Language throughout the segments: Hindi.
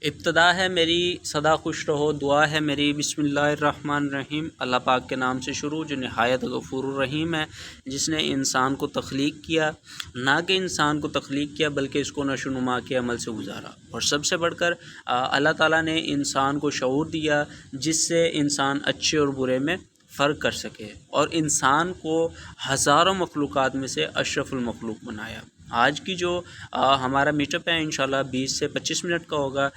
इब्तदा है मेरी सदा खुश रहो, दुआ है मेरी बिस्मिल्लाहिर्रहमानिर्रहीम। अल्लाह पाक के नाम से शुरू जो नहायत गफ़ूरुर रहीम है, जिसने इंसान को तख्लीक किया, ना कि इंसान को तख्लीक किया बल्कि इसको नशोनुमा के अमल से गुजारा। और सबसे बढ़कर अल्लाह ताला ने इंसान को शऊर दिया जिससे इंसान अच्छे और बुरे में फ़र्क कर सके, और इंसान को हज़ारों मखलूक़ात में से अशरफुल मखलूक बनाया। आज की जो हमारा मीटअप है इंशाल्लाह 20 से 25 मिनट का होगा।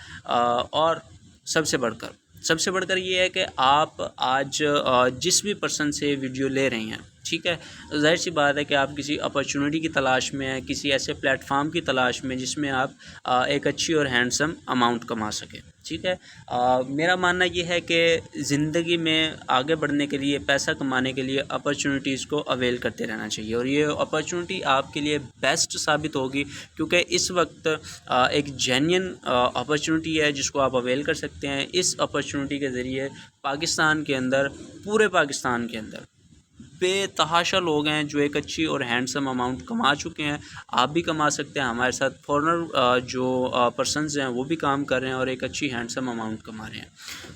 और सबसे बढ़कर ये है कि आप आज जिस भी पर्सन से वीडियो ले रहे हैं, ठीक है, ज़ाहिर सी बात है कि आप किसी अपॉर्चुनिटी की तलाश में हैं, किसी ऐसे प्लेटफॉर्म की तलाश में जिसमें आप एक अच्छी और हैंडसम अमाउंट कमा सकें। ठीक है, मेरा मानना ये है कि ज़िंदगी में आगे बढ़ने के लिए, पैसा कमाने के लिए अपॉर्चुनिटीज़ को अवेल करते रहना चाहिए, और ये अपॉर्चुनिटी आपके लिए बेस्ट साबित होगी क्योंकि इस वक्त एक जेन्युइन अपॉर्चुनिटी है जिसको आप अवेल कर सकते हैं। इस अपॉर्चुनिटी के ज़रिए पाकिस्तान के अंदर, पूरे पाकिस्तान के अंदर बेतहाशा लोग हैं जो एक अच्छी और हैंडसम अमाउंट कमा चुके हैं। आप भी कमा सकते हैं। हमारे साथ फॉरेनर जो पर्सनस हैं वो भी काम कर रहे हैं और एक अच्छी हैंडसम अमाउंट कमा रहे हैं।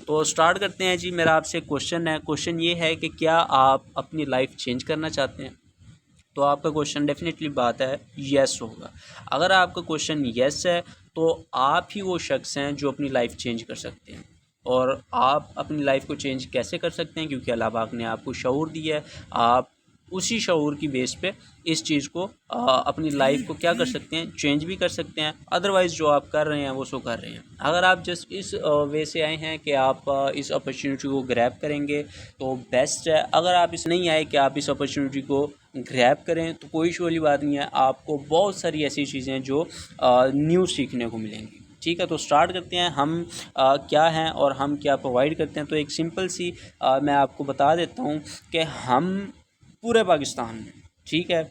तो स्टार्ट करते हैं जी। मेरा आपसे क्वेश्चन है, क्वेश्चन ये है कि क्या आप अपनी लाइफ चेंज करना चाहते हैं? तो आपका क्वेश्चन डेफिनेटली बात है येस होगा। अगर आपका क्वेश्चन येस है तो आप ही वो शख्स हैं जो अपनी लाइफ चेंज कर सकते हैं। और आप अपनी लाइफ को चेंज कैसे कर सकते हैं? क्योंकि अल्लाह पाक ने आपको शऊर दिया है। आप उसी शऊर की बेस पे इस चीज़ को अपनी लाइफ को क्या कर सकते हैं, चेंज भी कर सकते हैं। अदरवाइज़ जो आप कर रहे हैं वो सो कर रहे हैं। अगर आप जस्ट इस वे से आए हैं कि आप इस अपॉर्चुनिटी को ग्रैब करेंगे तो बेस्ट है। अगर आप इस नहीं आए कि आप इस अपॉर्चुनिटी को ग्रैब करें तो कोई इशू वाली बात नहीं है। आपको बहुत सारी ऐसी चीज़ें जो न्यू सीखने को मिलेंगी। ठीक है, तो स्टार्ट करते हैं। हम क्या हैं और हम क्या प्रोवाइड करते हैं। तो एक सिंपल सी मैं आपको बता देता हूँ कि हम पूरे पाकिस्तान में, ठीक है,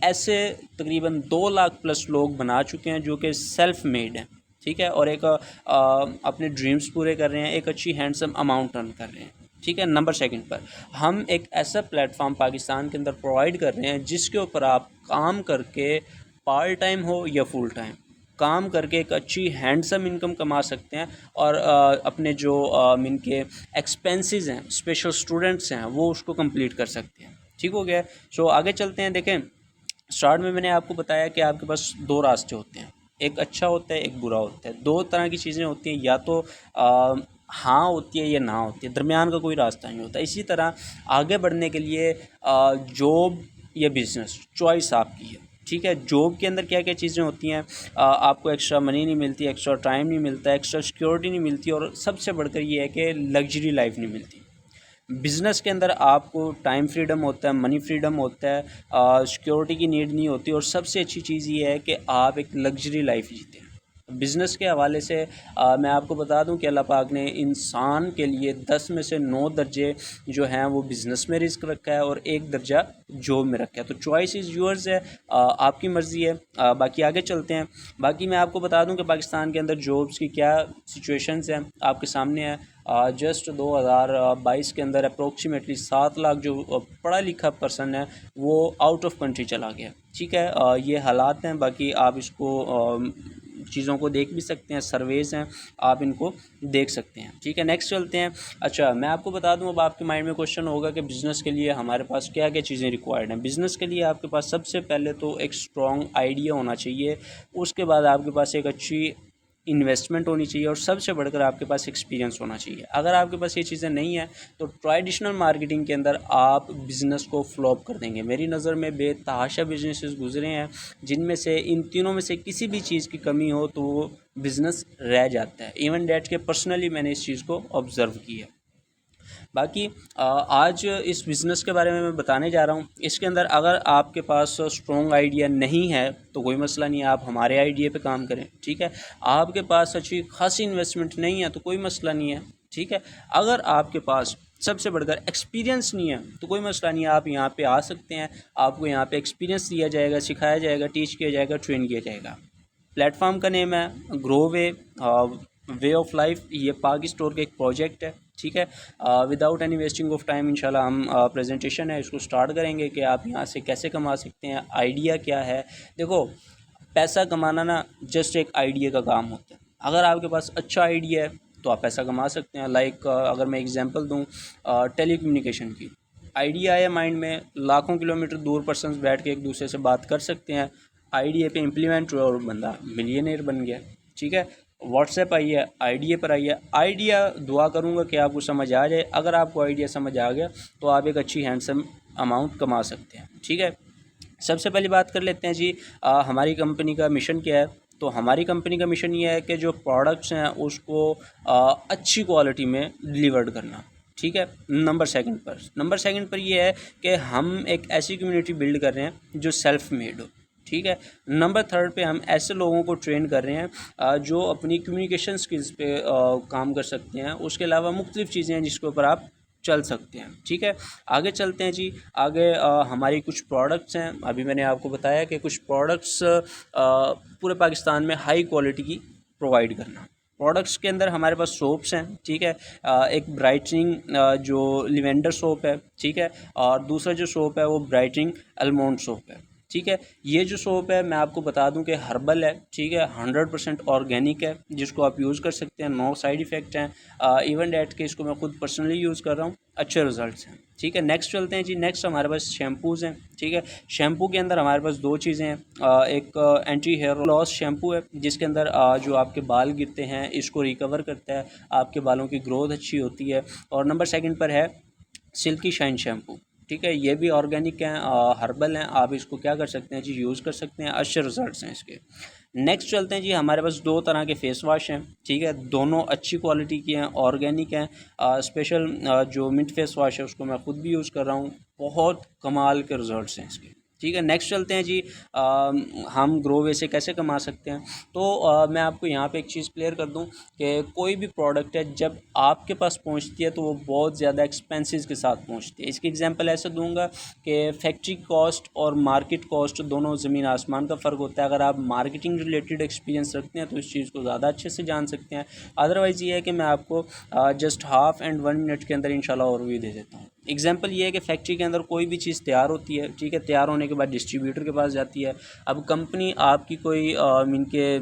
ऐसे तकरीबन 2 लाख प्लस लोग बना चुके हैं जो कि सेल्फ मेड हैं। ठीक है, और एक अपने ड्रीम्स पूरे कर रहे हैं, एक अच्छी हैंडसम अमाउंट अर्न कर रहे हैं। ठीक है, नंबर सेकंड पर हम एक ऐसा प्लेटफॉर्म पाकिस्तान के अंदर प्रोवाइड कर रहे हैं जिसके ऊपर आप काम करके, पार्ट टाइम हो या फुल टाइम, काम करके एक अच्छी हैंडसम इनकम कमा सकते हैं और अपने जो इनके एक्सपेंसेस हैं, स्पेशल स्टूडेंट्स हैं, वो उसको कंप्लीट कर सकते हैं। ठीक हो गया। सो आगे चलते हैं। देखें, स्टार्ट में मैंने आपको बताया कि आपके पास 2 रास्ते होते हैं, एक अच्छा होता है, एक बुरा होता है। 2 तरह की चीज़ें होती हैं, या तो हाँ होती है या ना होती है, दरमियान का कोई रास्ता नहीं होता। इसी तरह आगे बढ़ने के लिए जॉब या बिज़नेस, चॉइस आपकी है। ठीक है, जॉब के अंदर क्या क्या चीज़ें होती हैं, आपको एक्स्ट्रा मनी नहीं मिलती, एक्स्ट्रा टाइम नहीं मिलता, एक्स्ट्रा सिक्योरिटी नहीं मिलती, और सबसे बढ़कर ये है कि लग्जरी लाइफ नहीं मिलती। बिज़नेस के अंदर आपको टाइम फ्रीडम होता है, मनी फ्रीडम होता है, सिक्योरिटी की नीड नहीं होती, और सबसे अच्छी चीज़ ये है कि आप एक लग्जरी लाइफ जीते हैं। बिज़नेस के हवाले से मैं आपको बता दूं कि अल्लाह पाक ने इंसान के लिए 10 में से 9 दर्जे जो हैं वो बिज़नेस में रिस्क रखा है और 1 दर्जा जॉब में रखा है। तो चॉइस इज़ यूअर्स है, आपकी मर्ज़ी है। बाकी आगे चलते हैं। बाकी मैं आपको बता दूं कि पाकिस्तान के अंदर जॉब्स की क्या सिचुएशंस हैं, आपके सामने है। जस्ट 2022 के अंदर अप्रोक्सीमेटली 7 लाख जो पढ़ा लिखा पर्सन है वो आउट ऑफ कंट्री चला गया। ठीक है, ये हालात हैं। बाकी आप इसको चीज़ों को देख भी सकते हैं, सर्वेज़ हैं, आप इनको देख सकते हैं। ठीक है, नेक्स्ट चलते हैं। अच्छा, मैं आपको बता दूं, अब आपके माइंड में क्वेश्चन होगा कि बिज़नेस के लिए हमारे पास क्या क्या चीज़ें रिक्वायर्ड हैं। बिज़नेस के लिए आपके पास सबसे पहले तो एक स्ट्रॉन्ग आइडिया होना चाहिए, उसके बाद आपके पास एक अच्छी इन्वेस्टमेंट होनी चाहिए, और सबसे बढ़कर आपके पास एक्सपीरियंस होना चाहिए। अगर आपके पास ये चीज़ें नहीं हैं तो ट्रेडिशनल मार्केटिंग के अंदर आप बिज़नेस को फ्लॉप कर देंगे। मेरी नज़र में बेतहाशा बिजनेसेस गुजरे हैं जिनमें से इन तीनों में से किसी भी चीज़ की कमी हो तो वो बिज़नेस रह जाता है। इवन डैट के पर्सनली मैंने इस चीज़ को ऑब्ज़र्व किया। बाकी आज इस बिज़नेस के बारे में मैं बताने जा रहा हूँ। इसके अंदर अगर आपके पास स्ट्रॉन्ग आइडिया नहीं है तो कोई मसला नहीं है, आप हमारे आइडिया पे काम करें। ठीक है, आपके पास अच्छी खासी इन्वेस्टमेंट नहीं है तो कोई मसला नहीं है। ठीक है, अगर आपके पास सबसे बढ़कर एक्सपीरियंस नहीं है तो कोई मसला नहीं है, आप यहाँ पे आ सकते हैं। आपको यहाँ पे एक्सपीरियंस दिया जाएगा, सिखाया जाएगा, टीच किया जाएगा, ट्रेन किया जाएगा। प्लेटफॉर्म का नेम है ग्रो वे ऑफ लाइफ। ये पाक स्टोर का एक प्रोजेक्ट है। ठीक है, without any wasting of time इंशाल्लाह हम प्रेजेंटेशन है इसको स्टार्ट करेंगे कि आप यहाँ से कैसे कमा सकते हैं, आइडिया क्या है। देखो, पैसा कमाना ना जस्ट एक आइडिया का काम होता है। अगर आपके पास अच्छा आइडिया है तो आप पैसा कमा सकते हैं। लाइक अगर मैं एग्जांपल दूं टेलीकम्युनिकेशन की, आइडिया आया माइंड में, लाखों किलोमीटर दूर पर्सन्स बैठ के एक दूसरे से बात कर सकते हैं, आइडिया पे इम्प्लीमेंट हुआ और बंदा मिलियनेयर बन गया। ठीक है, व्हाट्सएप आई है, आइडिया पर आई है। आइडिया दुआ करूँगा कि आपको समझ आ जाए। अगर आपको आइडिया समझ आ गया तो आप एक अच्छी हैंडसम अमाउंट कमा सकते हैं। ठीक है, सबसे पहली बात कर लेते हैं जी हमारी कंपनी का मिशन क्या है। तो हमारी कंपनी का मिशन ये है कि जो प्रोडक्ट्स हैं उसको अच्छी क्वालिटी में डिलीवर्ड करना। ठीक है, नंबर सेकंड पर ये है कि हम एक ऐसी कम्युनिटी बिल्ड कर रहे हैं जो सेल्फ मेड हो। ठीक है, नंबर थर्ड पे हम ऐसे लोगों को ट्रेन कर रहे हैं जो अपनी कम्युनिकेशन स्किल्स पे काम कर सकते हैं। उसके अलावा मुख्तलिफ़ चीज़ें हैं जिसके ऊपर आप चल सकते हैं। ठीक है, आगे चलते हैं जी। आगे हमारी कुछ प्रोडक्ट्स हैं। अभी मैंने आपको बताया कि कुछ प्रोडक्ट्स पूरे पाकिस्तान में हाई क्वालिटी की प्रोवाइड करना। प्रोडक्ट्स के अंदर हमारे पास सोप्स हैं। ठीक है, एक ब्राइटनिंग जो लिवेंडर सोप है। ठीक है, और दूसरा जो सोप है वो ब्राइटनिंग आलमंड सोप है। ठीक है, ये जो सोप है मैं आपको बता दूं कि हर्बल है। ठीक है, 100% ऑर्गेनिक है, जिसको आप यूज़ कर सकते हैं, नो साइड इफ़ेक्ट हैं। इवन डैट के इसको मैं खुद पर्सनली यूज़ कर रहा हूँ, अच्छे रिजल्ट्स हैं। ठीक है, नेक्स्ट चलते हैं जी। नेक्स्ट हमारे पास शैम्पूज़ हैं। ठीक है, शैम्पू के अंदर हमारे पास दो चीज़ें हैं। एक एंटी हेयर लॉस शैम्पू है, जिसके अंदर जो आपके बाल गिरते हैं इसको रिकवर करता है, आपके बालों की ग्रोथ अच्छी होती है। और नंबर सेकंड पर है सिल्की शाइन शैम्पू। ठीक है, ये भी ऑर्गेनिक हैं, हर्बल हैं, आप इसको क्या कर सकते हैं जी, यूज़ कर सकते हैं, अच्छे रिजल्ट्स हैं इसके। नेक्स्ट चलते हैं जी। हमारे पास दो तरह के फ़ेस वाश हैं। ठीक है, दोनों अच्छी क्वालिटी के हैं, ऑर्गेनिक हैं। स्पेशल जो मिंट फेस वाश है उसको मैं खुद भी यूज़ कर रहा हूँ, बहुत कमाल के रिजल्ट्स हैं इसके। ठीक है, नेक्स्ट चलते हैं जी। हम ग्रो वैसे कैसे कमा सकते हैं। तो मैं आपको यहाँ पे एक चीज़ क्लियर कर दूँ कि कोई भी प्रोडक्ट है जब आपके पास पहुँचती है तो वो बहुत ज़्यादा एक्सपेंसेस के साथ पहुँचती है। इसकी एग्जांपल ऐसे दूंगा कि फैक्ट्री कॉस्ट और मार्केट कॉस्ट दोनों ज़मीन आसमान का फ़र्क होता है। अगर आप मार्केटिंग रिलेटेड एक्सपीरियंस रखते हैं तो इस चीज़ को ज़्यादा अच्छे से जान सकते हैं। अदरवाइज़ ये है कि मैं आपको जस्ट हाफ एंड 1 मिनट के अंदर इंशाल्लाह ओवरव्यू दे देता हूँ। एग्जाम्पल ये है कि फैक्ट्री के अंदर कोई भी चीज़ तैयार होती है। ठीक है, तैयार होने के बाद डिस्ट्रीब्यूटर के पास जाती है। अब कंपनी आपकी कोई मीन के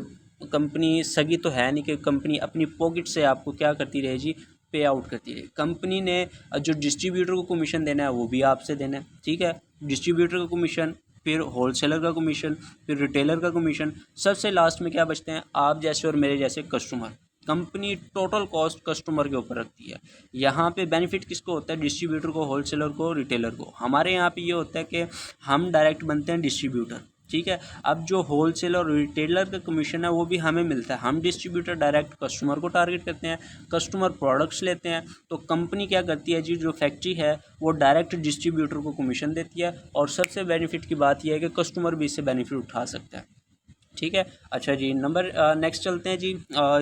कंपनी सगी तो है नहीं कि कंपनी अपनी पॉकेट से आपको क्या करती रहेगी, पे आउट करती रहे। कंपनी ने जो डिस्ट्रीब्यूटर को कमीशन देना है वो भी आपसे देना है। ठीक है, डिस्ट्रीब्यूटर का कमीशन, फिर होलसेलर का कमीशन, फिर रिटेलर का कमीशन, सबसे लास्ट में क्या बचते हैं, आप जैसे और मेरे जैसे customer. Company total cost customer के ऊपर रखती है। यहाँ पे बेनिफिट किसको होता है, डिस्ट्रीब्यूटर को, होलसेलर को, रिटेलर को। हमारे यहाँ पे ये होता है कि हम डायरेक्ट बनते हैं डिस्ट्रीब्यूटर। ठीक है, अब जो होलसेलर और रिटेलर का कमीशन है वो भी हमें मिलता है। हम डिस्ट्रीब्यूटर डायरेक्ट कस्टमर को टारगेट करते हैं, कस्टमर प्रोडक्ट्स लेते हैं, तो कंपनी क्या करती है जी, जो फैक्ट्री है वो डायरेक्ट डिस्ट्रीब्यूटर को कमीशन देती है। और सबसे बेनिफिट की बात यह है कि कस्टमर भी इससे बेनिफिट उठा सकता है। ठीक है, अच्छा जी। नेक्स्ट चलते हैं जी।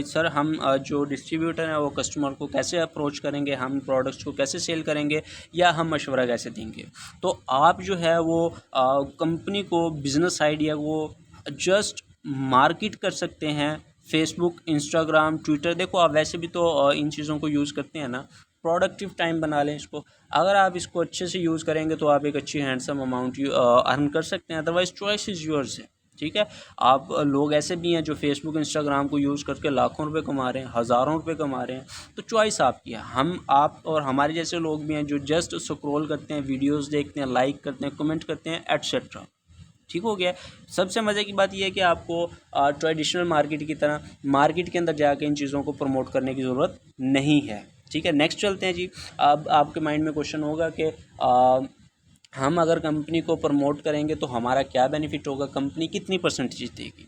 सर हम जो डिस्ट्रीब्यूटर हैं वो कस्टमर को कैसे अप्रोच करेंगे, हम प्रोडक्ट्स को कैसे सेल करेंगे, या हम मशवरा कैसे देंगे। तो आप जो है वो कंपनी को बिज़नेस आइडिया वो जस्ट मार्केट कर सकते हैं फेसबुक, इंस्टाग्राम, ट्विटर। देखो आप वैसे भी तो इन चीज़ों को यूज़ करते हैं ना, प्रोडक्टिव टाइम बना लें इसको। अगर आप इसको अच्छे से यूज़ करेंगे तो आप एक अच्छी हैंडसम अमाउंट अर्न कर सकते हैं। अदरवाइज़ चॉइस इज़ योर्स है। ठीक है, आप लोग ऐसे भी हैं जो फेसबुक, इंस्टाग्राम को यूज़ करके लाखों रुपए कमा रहे हैं, हज़ारों रुपए कमा रहे हैं। तो चॉइस आपकी है। हम, आप और हमारे जैसे लोग भी हैं जो जस्ट स्क्रॉल करते हैं, वीडियोस देखते हैं, लाइक करते हैं, कमेंट करते हैं, एटसेट्रा। ठीक हो गया। सबसे मज़े की बात यह है कि आपको ट्रेडिशनल मार्केट की तरह मार्केट के अंदर जाके इन चीज़ों को प्रमोट करने की ज़रूरत नहीं है। ठीक है, नेक्स्ट चलते हैं जी। अब आपके माइंड में क्वेश्चन होगा कि हम अगर कंपनी को प्रमोट करेंगे तो हमारा क्या बेनिफिट होगा, कंपनी कितनी परसेंटेज देगी।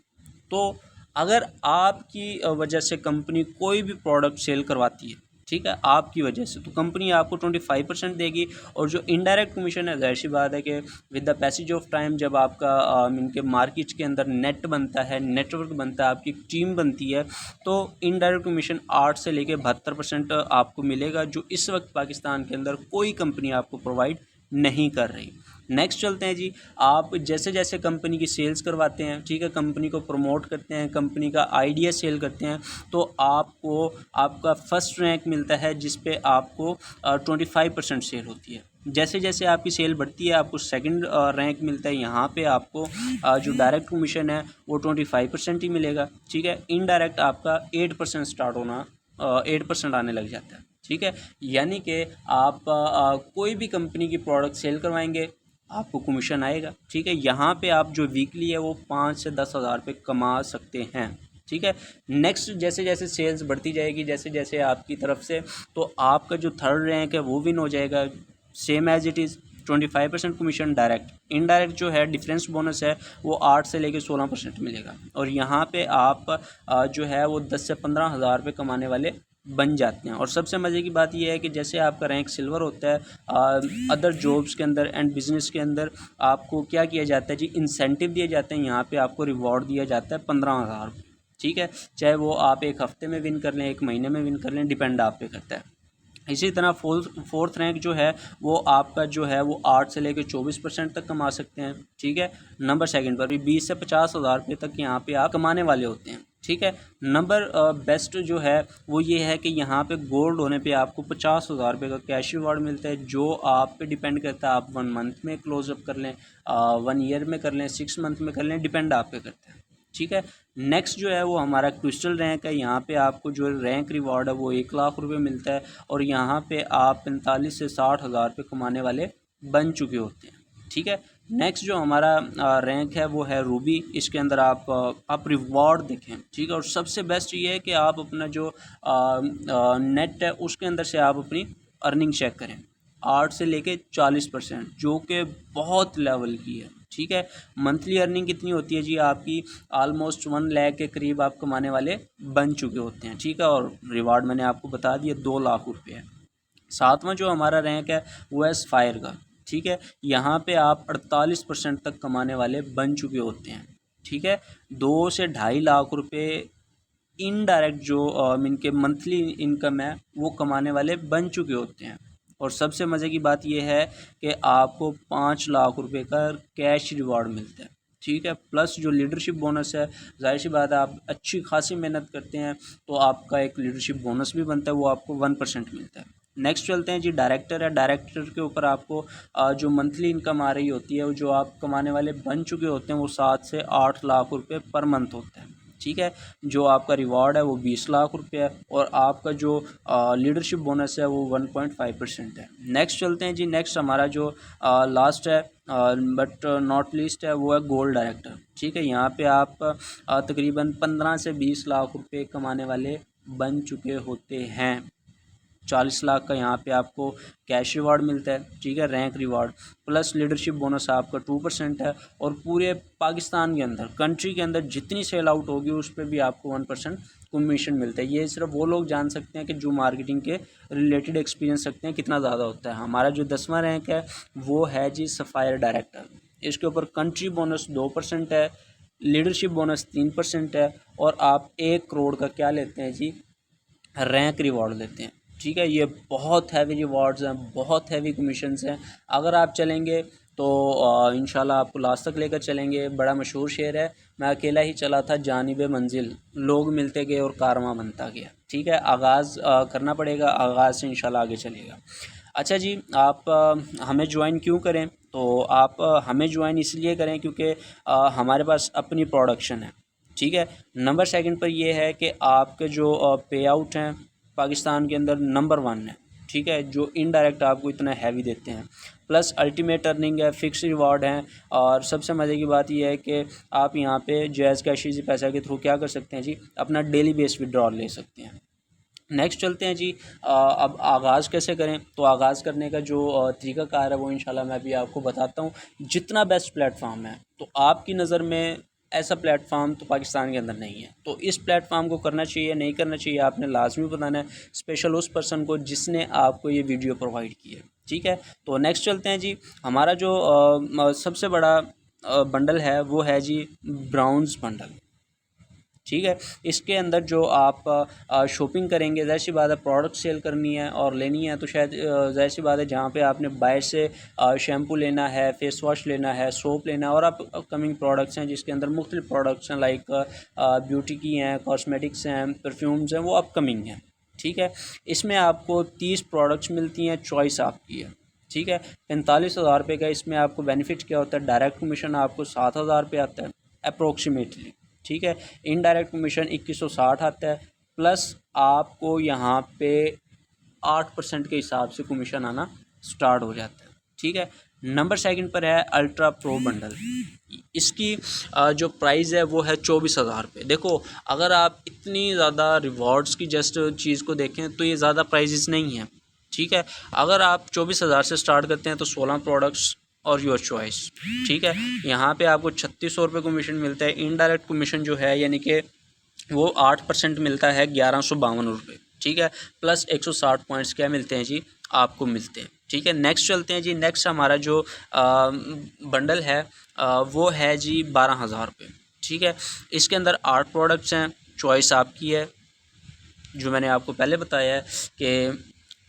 तो अगर आपकी वजह से कंपनी कोई भी प्रोडक्ट सेल करवाती है, ठीक है, आपकी वजह से, तो कंपनी आपको 25% देगी। और जो इनडायरेक्ट कमीशन है, जाहिर सी बात है कि with the passage of time जब आपका इनके मार्केट के अंदर नेट बनता है, नेटवर्क बनता है, आपकी एक टीम बनती है, तो इनडायरेक्ट कमीशन 8 से लेकर 72% आपको मिलेगा, जो इस वक्त पाकिस्तान के अंदर कोई कंपनी आपको प्रोवाइड नहीं कर रही। नेक्स्ट चलते हैं जी। आप जैसे जैसे कंपनी की सेल्स करवाते हैं, ठीक है, कंपनी को प्रमोट करते हैं, कंपनी का आइडिया सेल करते हैं, तो आपको आपका फर्स्ट रैंक मिलता है जिस पे आपको 25% सेल होती है। जैसे जैसे आपकी सेल बढ़ती है आपको सेकंड रैंक मिलता है। यहाँ पे आपको जो डायरेक्ट कमीशन है वो 25% ही मिलेगा, ठीक है। इनडायरेक्ट आपका 8% स्टार्ट होना 8% आने लग जाता है, ठीक है। यानी कि आप कोई भी कंपनी की प्रोडक्ट सेल करवाएंगे आपको कमीशन आएगा, ठीक है। यहाँ पे आप जो वीकली है वो 5 से 10 हज़ार रुपये कमा सकते हैं, ठीक है। नेक्स्ट जैसे जैसे सेल्स बढ़ती जाएगी, जैसे जैसे आपकी तरफ से, तो आपका जो थर्ड रैंक है वो विन हो जाएगा same as it is. 25% commission direct. Indirect जो है डिफरेंस बोनस है वो 8 से लेकर 16% मिलेगा। और यहाँ पे आप जो है वो 10 से 15 हज़ार रुपये कमाने वाले बन जाते हैं। और सबसे मज़े की बात यह है कि जैसे आपका रैंक सिल्वर होता है अदर जॉब्स के अंदर एंड बिजनेस के अंदर आपको क्या किया जाता है जी, इंसेंटिव दिए जाते हैं। यहाँ पे आपको रिवॉर्ड दिया जाता है 15,000, ठीक है। चाहे वो आप एक हफ्ते में विन कर लें, एक महीने में विन कर लें, डिपेंड आप पे करता है। इसी तरह फोर्थ रैंक जो है वो आपका जो है वो 8 से लेकर 24% तक कमा सकते हैं, ठीक है। नंबर सेकंड पर भी 20 से 50 हज़ार रुपये तक यहाँ पे आप कमाने वाले होते हैं, ठीक है। नंबर बेस्ट जो है वो ये है कि यहाँ पे गोल्ड होने पे आपको 50 हज़ार रुपये का कैश रिवार्ड मिलता है, जो आप पे डिपेंड करता है। आप 1 मंथ में क्लोजअप कर लें, 1 ईयर में कर लें, 6 मंथ में कर लें, डिपेंड आप पे करता है, ठीक है। नेक्स्ट जो है वो हमारा क्रिस्टल रैंक है। यहाँ पे आपको जो रैंक रिवॉर्ड है वो 1 लाख रुपए मिलता है। और यहाँ पे आप 45 से 60 हज़ार रुपये कमाने वाले बन चुके होते हैं, ठीक है। नेक्स्ट जो हमारा रैंक है वो है रूबी। इसके अंदर आप रिवॉर्ड देखें, ठीक है। और सबसे बेस्ट ये है कि आप अपना जो नेट है उसके अंदर से आप अपनी अर्निंग चेक करें, 8 से लेके 40%, जो कि बहुत लेवल की है, ठीक है। मंथली अर्निंग कितनी होती है जी आपकी, ऑलमोस्ट 1 लाख के करीब आप कमाने वाले बन चुके होते हैं, ठीक है। और रिवार्ड मैंने आपको बता दिया 2 लाख रुपये है। सातवां जो हमारा रैंक है वो है स्फायर का, ठीक है। यहाँ पे आप 48% तक कमाने वाले बन चुके होते हैं, ठीक है। 2 से 2.5 लाख रुपये इनडायरेक्ट जो इनके मंथली इनकम है वो कमाने वाले बन चुके होते हैं। और सबसे मज़े की बात यह है कि आपको 5 लाख रुपए का कैश रिवार्ड मिलता है, ठीक है। प्लस जो लीडरशिप बोनस है, जाहिर सी बात है आप अच्छी खासी मेहनत करते हैं तो आपका एक लीडरशिप बोनस भी बनता है, वो आपको 1% मिलता है। नेक्स्ट चलते हैं जी, डायरेक्टर है। डायरेक्टर के ऊपर आपको जो मंथली इनकम आ रही होती है, वो जो आप कमाने वाले बन चुके होते हैं, वो 7 से 8 लाख रुपये पर मंथ होता है, ठीक है। जो आपका रिवॉर्ड है वो 20 लाख रुपये है। और आपका जो लीडरशिप बोनस है वो 1.5% है। नेक्स्ट चलते हैं जी, नेक्स्ट हमारा जो लास्ट है बट नॉट लीस्ट है वो है गोल्ड डायरेक्टर, ठीक है। यहाँ पे आप तकरीबन 15 से 20 लाख रुपए कमाने वाले बन चुके होते हैं। 40 लाख का यहाँ पे आपको कैश रिवार्ड मिलता है, ठीक है, rank reward. Plus leadership bonus आपका 2% है। और पूरे पाकिस्तान के अंदर, कंट्री के अंदर जितनी सेल आउट होगी उस पर भी आपको 1% कमीशन मिलता है। ये सिर्फ वो लोग जान सकते हैं कि जो मार्केटिंग के रिलेटेड एक्सपीरियंस रखते हैं कितना ज़्यादा होता है। हमारा जो 10वां रैंक है वो है जी सफ़ायर डायरेक्टर। इसके ऊपर कंट्री बोनस 2% है, लीडरशिप बोनस 3% है। और आप 1 करोड़ का क्या लेते हैं जी, रैंक रिवॉर्ड लेते हैं, ठीक है। ये बहुत हैवी रिवॉर्ड्स हैं, बहुत हैवी कमीशंस हैं। अगर आप चलेंगे तो इंशाल्लाह आपको लास्ट तक लेकर चलेंगे। बड़ा मशहूर शेर है, मैं अकेला ही चला था जानिबे मंजिल, लोग मिलते गए और कारवां बनता गया, ठीक है। आगाज़ करना पड़ेगा, आगाज़ से इंशाल्लाह आगे चलेगा। अच्छा जी, आप हमें ज्वाइन क्यों करें, तो आप हमें ज्वाइन इसलिए करें क्योंकि हमारे पास अपनी प्रोडक्शन है, ठीक है। नंबर सेकंड पर यह है कि आपके जो पे आउट हैं पाकिस्तान के अंदर नंबर 1 है, ठीक है, जो इनडायरेक्ट आपको इतना हैवी देते हैं। प्लस अल्टीमेट अर्निंग है, फिक्स रिवार्ड हैं। और सबसे मज़े की बात यह है कि आप यहाँ पे जैज़ कैश इज़ी पैसा के थ्रू क्या कर सकते हैं जी, अपना डेली बेस विड्रॉल ले सकते हैं। नेक्स्ट चलते हैं जी, अब आगाज़ कैसे करें, तो आगाज़ करने का जो तरीक़ाकार है वो इंशाल्लाह मैं भी आपको बताता हूँ। जितना बेस्ट प्लेटफॉर्म है, तो आपकी नज़र में ऐसा प्लेटफॉर्म तो पाकिस्तान के अंदर नहीं है, तो इस प्लेटफॉर्म को करना चाहिए नहीं करना चाहिए आपने लाजमी बताना है, स्पेशल उस पर्सन को जिसने आपको ये वीडियो प्रोवाइड की है, ठीक है। तो नेक्स्ट चलते हैं जी, हमारा जो सबसे बड़ा बंडल है वो है जी ब्राउन्स बंडल, ठीक है। इसके अंदर जो आप शॉपिंग करेंगे, ज़ाहिर सी बात है प्रोडक्ट सेल करनी है और लेनी है, तो शायद ज़ाहिर सी बात है जहाँ पे आपने बाहर से शैम्पू लेना है, फेस वॉश लेना है, सोप लेना है, और आप अपकमिंग प्रोडक्ट्स हैं जिसके अंदर मुख्तलिफ प्रोडक्ट्स हैं, लाइक ब्यूटी की हैं, कॉस्मेटिक्स हैं, परफ्यूम्स हैं, वो अपकमिंग हैं, ठीक है। इसमें आपको 30 प्रोडक्ट्स मिलती हैं, चॉइस आपकी है, ठीक है। 45,000 रुपये का इसमें आपको बेनिफिट क्या होता है, डायरेक्ट कमीशन आपको 7,000 रुपये आता है अप्रोक्सीमेटली, ठीक है। इनडायरेक्ट कमीशन 2160 आता है, प्लस आपको यहाँ पे 8% के हिसाब से कमीशन आना स्टार्ट हो जाता है, ठीक है। नंबर सेकंड पर है अल्ट्रा प्रो बंडल। इसकी जो प्राइस है वो है 24,000 रुपये। देखो, अगर आप इतनी ज़्यादा रिवॉर्ड्स की जस्ट चीज़ को देखें तो ये ज़्यादा प्राइजेस नहीं है, ठीक है। अगर आप 24,000 से स्टार्ट करते हैं तो 16 प्रोडक्ट्स और योर चॉइस, ठीक है। यहाँ पे आपको 3600 रुपये कमीशन मिलता है। इनडायरेक्ट कमीशन जो है यानी कि वो 8% मिलता है, 1152 रुपये, ठीक है। प्लस 160 पॉइंट्स क्या मिलते हैं जी, आपको मिलते हैं, ठीक है। नेक्स्ट चलते हैं जी। नेक्स्ट हमारा जो बंडल है वो है जी 12,000 रुपये, ठीक है। इसके अंदर 8 प्रोडक्ट्स हैं, चॉइस आपकी है, जो मैंने आपको पहले बताया है कि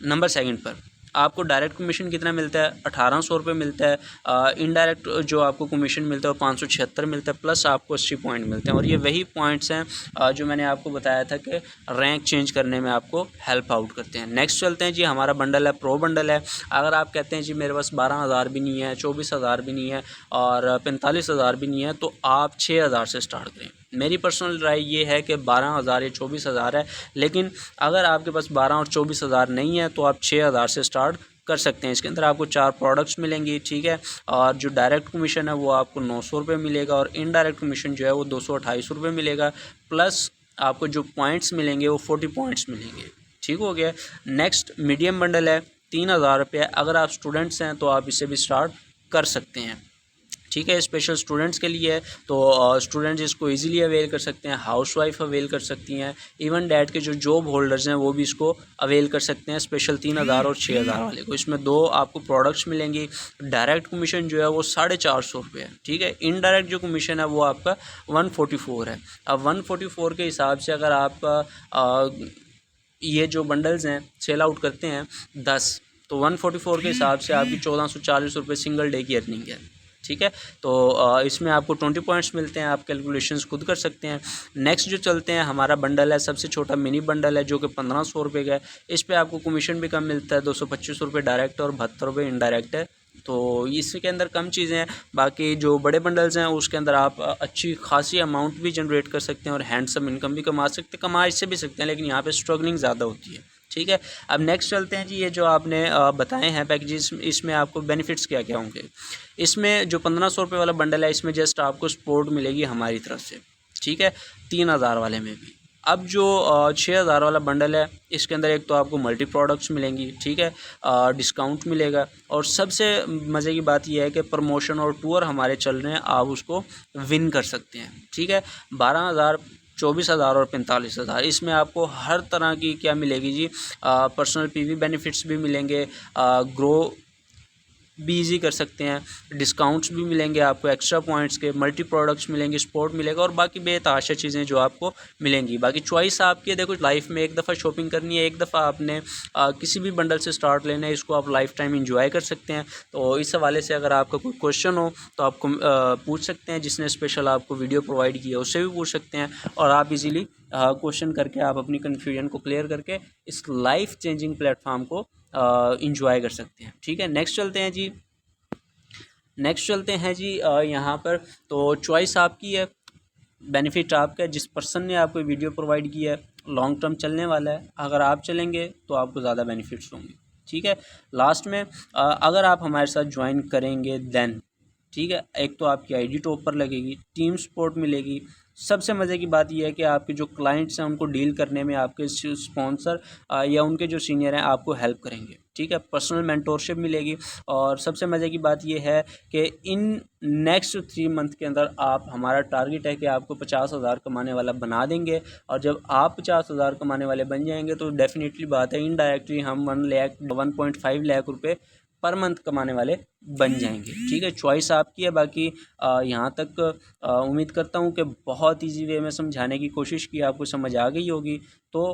नंबर सेकंड पर आपको डायरेक्ट कमीशन कितना मिलता है, 1,800 रुपये मिलता है। इनडायरेक्ट जो आपको कमीशन मिलता है वो 576 मिलता है, प्लस आपको 80 पॉइंट मिलते हैं। और ये वही पॉइंट्स हैं जो मैंने आपको बताया था कि रैंक चेंज करने में आपको हेल्प आउट करते हैं। नेक्स्ट चलते हैं जी। हमारा बंडल है प्रो बंडल है। अगर आप कहते हैं जी मेरे पास 12,000 भी नहीं है, 24,000 भी नहीं है और 45,000 भी नहीं है, तो आप 6,000 से स्टार्ट करें। मेरी पर्सनल राय ये है कि 12,000 या 24,000 है, लेकिन अगर आपके पास 12 और 24,000 नहीं है तो आप 6,000 से स्टार्ट कर सकते हैं। इसके अंदर आपको 4 प्रोडक्ट्स मिलेंगी, ठीक है। और जो डायरेक्ट कमीशन है वो आपको 900 रुपये मिलेगा और इनडायरेक्ट कमीशन जो है वो 228 रुपये मिलेगा, प्लस आपको जो पॉइंट्स मिलेंगे वो 40 पॉइंट्स मिलेंगे, ठीक हो गया। नेक्स्ट मीडियम बंडल है 3,000 रुपये। अगर आप स्टूडेंट्स हैं तो आप इसे भी स्टार्ट कर सकते हैं, ठीक है। स्पेशल स्टूडेंट्स के लिए है तो स्टूडेंट्स इसको इजीली अवेल कर सकते हैं, हाउसवाइफ अवेल कर सकती हैं, इवन डैड के जो जॉब होल्डर्स हैं वो भी इसको अवेल कर सकते हैं। स्पेशल 3,000 और 6,000 वाले को इसमें 2 आपको प्रोडक्ट्स मिलेंगी। डायरेक्ट कमीशन जो है वो 450 रुपये है, ठीक है। इनडायरेक्ट जो कमीशन है वो आपका 144 है। अब 144 के हिसाब से अगर आप ये जो बंडल्स हैं सेल आउट करते हैं 10, तो 144 के हिसाब से आपकी 1,440 रुपये सिंगल डे की अर्निंग है, ठीक है। तो इसमें आपको 20 पॉइंट्स मिलते हैं, आप कैलकुलेशंस खुद कर सकते हैं। नेक्स्ट जो चलते हैं, हमारा बंडल है सबसे छोटा मिनी बंडल है जो कि 1,500 रुपये का है। इस पर आपको कमीशन भी कम मिलता है, 225 रुपये डायरेक्ट और 72 रुपये इनडायरेक्ट है। तो इसके अंदर कम चीज़ें हैं। बाकी जो बड़े बंडल्स हैं उसके अंदर आप अच्छी खासी अमाउंट भी जनरेट कर सकते हैं और हैंडसम इनकम भी कमा सकते हैं, कमा इससे भी सकते हैं, लेकिन यहाँ पे स्ट्रगलिंग ज़्यादा होती है, ठीक है। अब नेक्स्ट चलते हैं जी। ये जो आपने बताए हैं पैकेजेस, इसमें आपको बेनिफिट्स क्या क्या होंगे। इसमें जो 1,500 रुपये वाला बंडल है इसमें जस्ट आपको सपोर्ट मिलेगी हमारी तरफ से, ठीक है। 3,000 वाले में भी। अब जो 6,000 वाला बंडल है इसके अंदर एक तो आपको मल्टी प्रोडक्ट्स मिलेंगी, ठीक है, डिस्काउंट मिलेगा और सबसे मज़े की बात यह है कि प्रमोशन और टूर हमारे चल रहे हैं, आप उसको विन कर सकते हैं, ठीक है। 12,000, 24,000 और 45,000 इसमें आपको हर तरह की क्या मिलेगी जी, पर्सनल पीवी बेनिफिट्स भी मिलेंगे, ग्रो भी ईजी कर सकते हैं, डिस्काउंट्स भी मिलेंगे आपको, एक्स्ट्रा पॉइंट्स के, मल्टी प्रोडक्ट्स मिलेंगे, सपोर्ट मिलेगा और बाकी बेतहाशा चीज़ें जो आपको मिलेंगी। बाकी चॉइस आपकी है। देखो, लाइफ में एक दफ़ा शॉपिंग करनी है, एक दफ़ा आपने किसी भी बंडल से स्टार्ट लेना है, इसको आप लाइफ टाइम इंजॉय कर सकते हैं। तो इस हवाले से अगर आपका कोई क्वेश्चन हो तो आपको पूछ सकते हैं, जिसने स्पेशल आपको वीडियो प्रोवाइड किया उससे भी पूछ सकते हैं और आप इजीली क्वेश्चन करके आप अपनी कन्फ्यूजन को क्लियर करके इस लाइफ चेंजिंग प्लेटफॉर्म को इंजॉय कर सकते हैं, ठीक है। नेक्स्ट चलते हैं जी। नेक्स्ट चलते हैं जी यहाँ पर तो चॉइस आपकी है, बेनिफिट आपका है। जिस पर्सन ने आपको वीडियो प्रोवाइड किया है लॉन्ग टर्म चलने वाला है, अगर आप चलेंगे तो आपको ज़्यादा बेनिफिट्स होंगे, ठीक है। लास्ट में अगर आप हमारे साथ ज्वाइन करेंगे देन, ठीक है, एक तो आपकी आईडी टॉप पर लगेगी, टीम सपोर्ट मिलेगी। सबसे मज़े की बात यह है कि आपके जो क्लाइंट्स हैं उनको डील करने में आपके स्पॉन्सर या उनके जो सीनियर हैं आपको हेल्प करेंगे, ठीक है। पर्सनल मेंटोरशिप मिलेगी और सबसे मज़े की बात यह है कि इन नेक्स्ट 3 मंथ के अंदर आप, हमारा टारगेट है कि आपको 50,000 कमाने वाला बना देंगे और जब आप 50,000 कमाने वाले बन जाएंगे तो डेफिनेटली बात है इनडायरेक्टली हम 1.5 लाख रुपये पर मंथ कमाने वाले बन जाएंगे, ठीक है। चॉइस आपकी है। बाकी यहाँ तक उम्मीद करता हूँ कि बहुत इजी वे में समझाने की कोशिश की, आपको समझ आ गई होगी। तो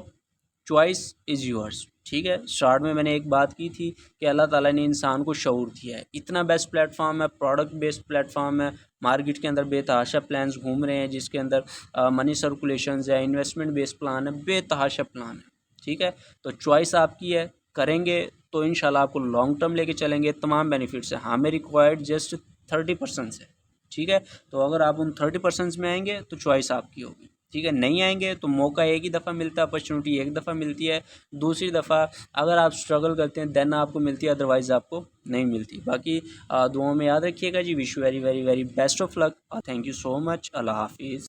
चॉइस इज़ योर्स, ठीक है। स्टार्ट में मैंने एक बात की थी कि अल्लाह ताला ने इंसान को शऊर दिया है, इतना बेस्ट प्लेटफॉर्म है, प्रोडक्ट बेस्ड प्लेटफॉर्म है, मार्केट के अंदर बेतहाशा प्लान्स घूम रहे हैं जिसके अंदर मनी सर्कुलेशंस है, इन्वेस्टमेंट बेस्ड प्लान है, बेतहाशा प्लान है, ठीक है। तो चॉइस आपकी है, करेंगे तो इंशाल्लाह आपको लॉन्ग टर्म लेके चलेंगे, तमाम बेनिफिट्स हैं। हमें रिक्वायर्ड जस्ट 30% है, ठीक है। तो अगर आप उन 30% में आएंगे तो चॉइस आपकी होगी, ठीक है। नहीं आएंगे तो मौका एक ही दफ़ा मिलता है, अपॉर्चुनिटी एक दफ़ा मिलती है। दूसरी दफ़ा अगर आप स्ट्रगल करते हैं देन आपको मिलती है, अदरवाइज़ आपको नहीं मिलती। बाकी दुआओं में याद रखिएगा जी। Wish you very very very best of luck. Thank you so much. अल्लाह हाफिज़।